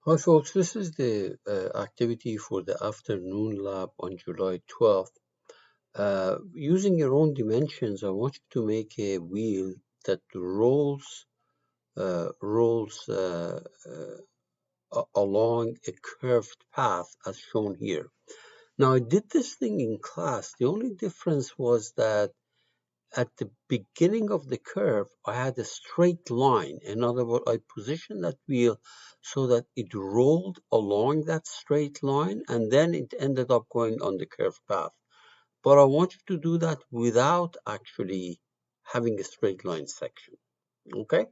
Hi folks, this is the activity for the afternoon lab on July 12th. Using your own dimensions, I want you to make a wheel that rolls along a curved path as shown here. Now I did this thing in class. The only difference was that at the beginning of the curve, I had a straight line. In other words, I positioned that wheel so that it rolled along that straight line and then it ended up going on the curved path. But I want you to do that without actually having a straight line section. Okay?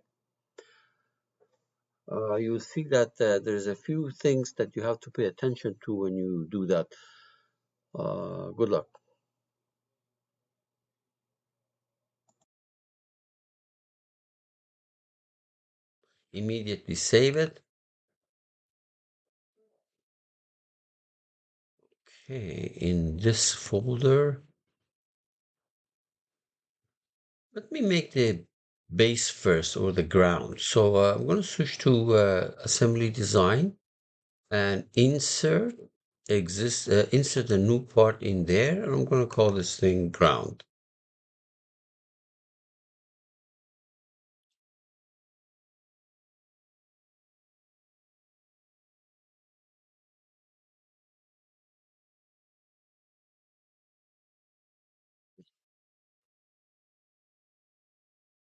You'll see that there's a few things that you have to pay attention to when you do that. Good luck. Immediately save it. Okay, in this folder, let me make the base first, or the ground. So I'm going to switch to assembly design and insert a new part in there. And I'm going to call this thing ground.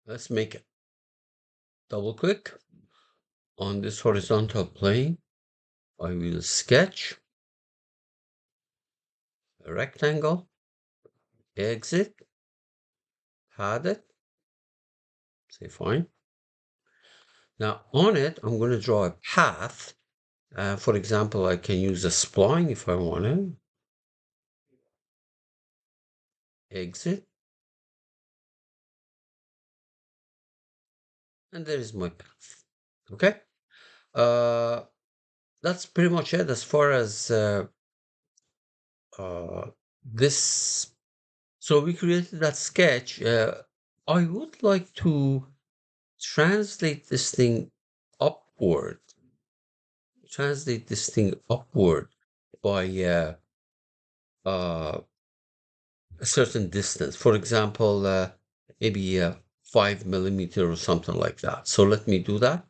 Let's make it. Double click on this horizontal plane. I will sketch a rectangle, exit, pad it, say fine. Now on it, I'm going to draw a path. For example, I can use a spline if I want to. Exit. And there is my path. Okay. Uh, that's pretty much it as far as uh, this. So we created that sketch. I would like to translate this thing upward. Translate this thing upward by uh, a certain distance. For example, maybe 5 millimeter or something like that. So let me do that.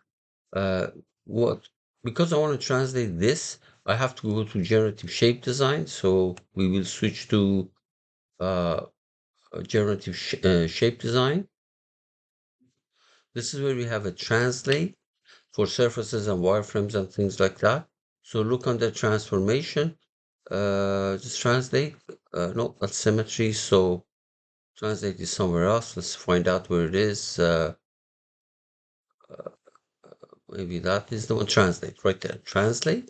Uh, what Because I want to translate this, I have to go to generative shape design. So we will switch to uh, shape design. This is where we have a translate for surfaces and wireframes and things like that. So look under transformation, just translate. No, that's symmetry. So translate is somewhere else. Let's find out where it is. Maybe that is the one. Translate right there. Translate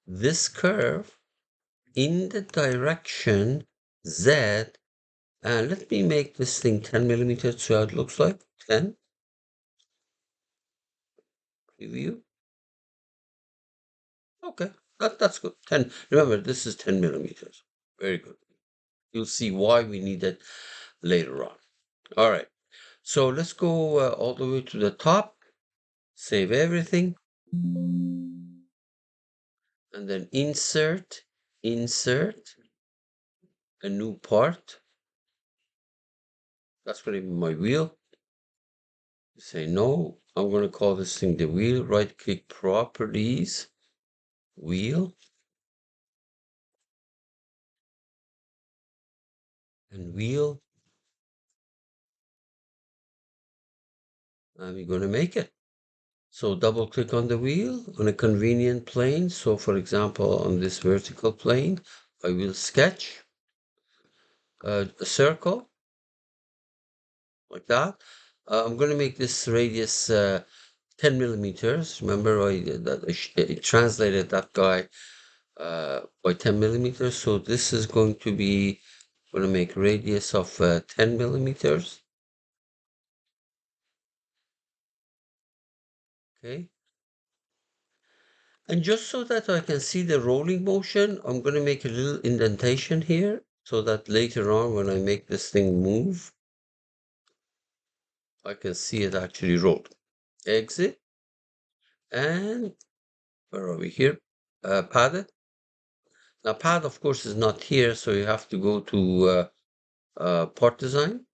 this curve in the direction Z, and let me make this thing 10 millimeters, so how it looks like 10. Preview. Okay, that's good. 10. Remember, this is 10 millimeters. Very good. You'll see why we need it later on. All right, so let's go all the way to the top, save everything, and then insert a new part. That's going to be my wheel. Say no. I'm going to call this thing the wheel. Right click properties, wheel, and wheel, and we're going to make it. So double click on the wheel on a convenient plane. So for example, on this vertical plane, I will sketch a circle like that. I'm going to make this radius 10 millimeters. Remember, I translated that guy by 10 millimeters. So this is going to be, going to make radius of 10 millimeters. Okay. And just so that I can see the rolling motion, I'm going to make a little indentation here so that later on when I make this thing move, I can see it actually roll. Exit and Where are we here? Padded. Now, pad, of course, is not here, so you have to go to part design,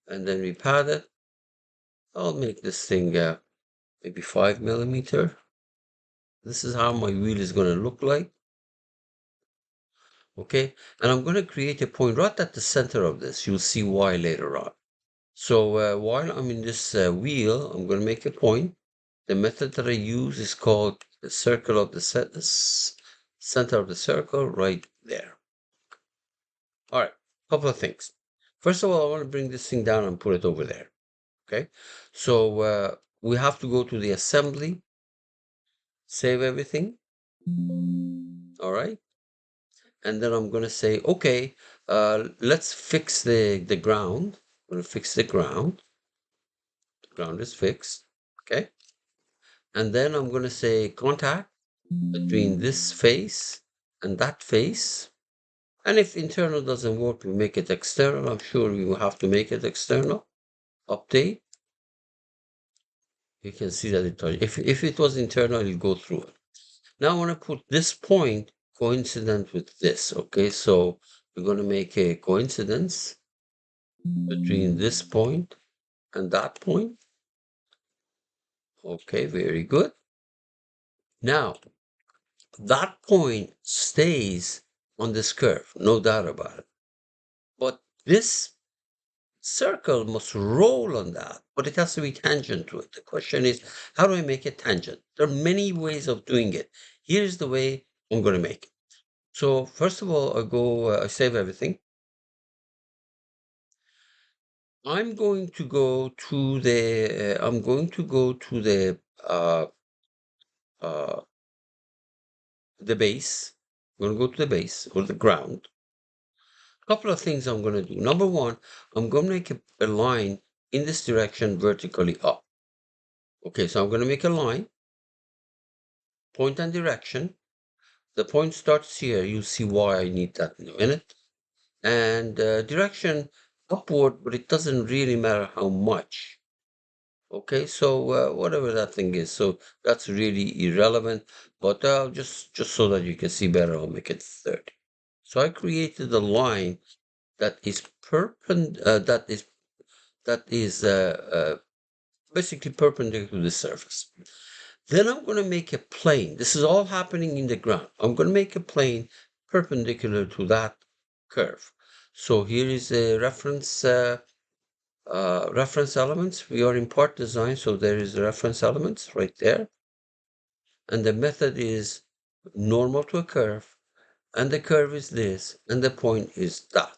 and then we pad it. I'll make this thing maybe 5 millimeter. This is how my wheel is going to look like. Okay, and I'm going to create a point right at the center of this. You'll see why later on. So while I'm in this wheel, I'm going to make a point. The method that I use is called the circle of the center of the circle right there. All right, couple of things. First of all, I want to bring this thing down and put it over there. Okay, so we have to go to the assembly, save everything. All right, and then I'm going to say, okay, let's fix the ground. I'm going to fix the ground. The ground is fixed. Okay, and then I'm going to say contact between this face and that face. And if internal doesn't work, we make it external. I'm sure we will have to make it external. Update. You can see that if it was internal, it'll go through it. Now I want to put this point coincident with this. Okay, so we're going to make a coincidence between this point and that point. Okay, very good. Now that point stays on this curve, no doubt about it. But this circle must roll on that, but it has to be tangent to it. The question is, how do I make it tangent? There are many ways of doing it. Here's the way I'm going to make it. So first of all, I save everything. I'm going to go to uh, the base. I'm going to go to the base or the ground. A couple of things I'm going to do. Number one, I'm going to make a line in this direction vertically up. Okay, so I'm going to make a line, point and direction. The point starts here. You'll see why I need that in a minute. And direction upward, but it doesn't really matter how much. Okay, so whatever that thing is, so that's really irrelevant. But just so that you can see better, I'll make it 30. So I created a line that is basically perpendicular to the surface. Then I'm going to make a plane. This is all happening in the ground. I'm going to make a plane perpendicular to that curve. So here is a reference elements. We are in part design, so there is reference elements right there. And the method is normal to a curve, and the curve is this, and the point is that.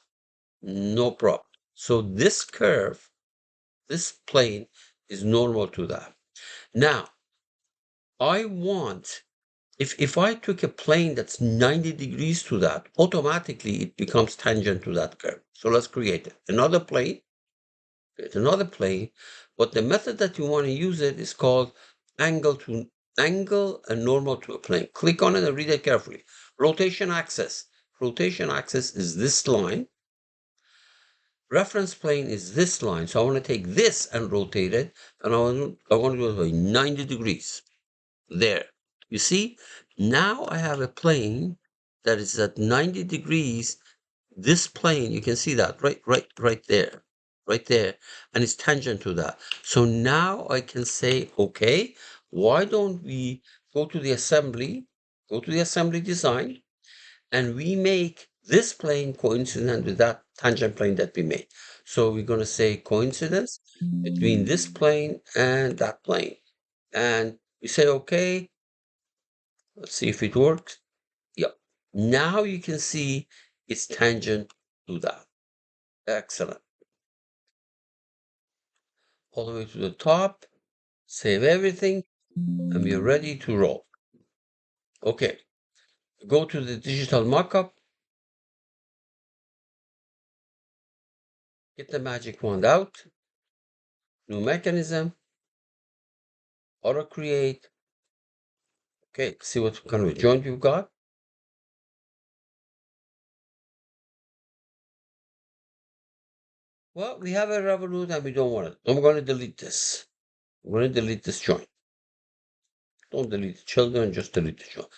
No problem. So this curve, this plane is normal to that. Now, I want, if I took a plane that's 90 degrees to that, automatically it becomes tangent to that curve. So let's create it. Another plane, create another plane, but the method that you want to use it is called angle and normal to a plane. Click on it and read it carefully. Rotation axis. Rotation axis is this line. Reference plane is this line. So I want to take this and rotate it, and I want to go by 90 degrees. There. You see, now I have a plane that is at 90 degrees. This plane, you can see that right there, right there, and it's tangent to that. So now I can say, okay, why don't we go to the assembly design, and we make this plane coincident with that tangent plane that we made. So we're going to say coincidence between this plane and that plane. And we say, okay, let's see if it works. Yep. Now you can see it's tangent to that. Excellent. All the way to the top. Save everything. And we're ready to roll. Okay. Go to the digital mockup. Get the magic wand out. New mechanism. Auto create. Okay. See what kind of a joint you've got. Well, we have a revolute and we don't want it. I'm going to delete this. I'm going to delete this joint. Don't delete the children, just delete the joint.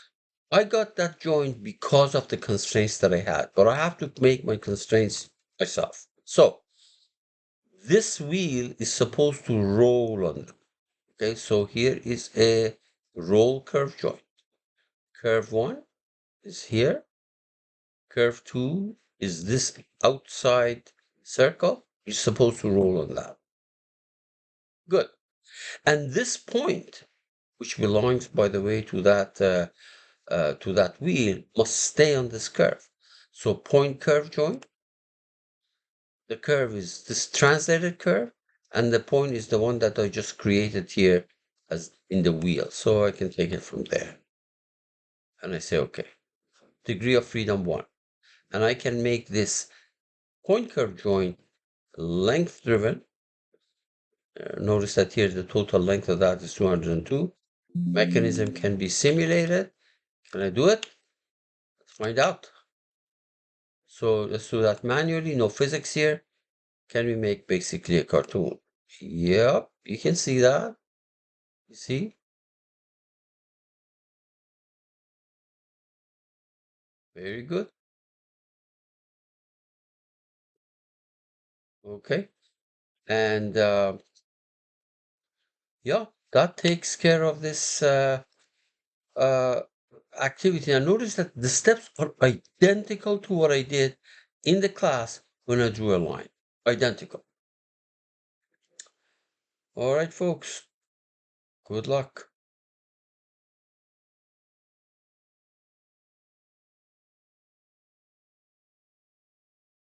I got that joint because of the constraints that I had, but I have to make my constraints myself. So this wheel is supposed to roll on them. Okay, so here is a roll curve joint. Curve 1 is here. Curve 2 is this outside circle. You're supposed to roll on that. Good. And this point, which belongs, by the way, to that wheel, must stay on this curve. So point curve joint, the curve is this translated curve, and the point is the one that I just created here as in the wheel. So I can take it from there. And I say, okay, degree of freedom 1. And I can make this point curve joint length driven. Notice that here the total length of that is 202. Mechanism can be simulated. Can I do it? Let's find out. So let's do that manually, no physics here. Can we make basically a cartoon? Yep, you can see that. You see? Very good. Okay. And yeah, that takes care of this uh, activity. And notice that the steps are identical to what I did in the class when I drew a line. Identical. All right, folks. Good luck.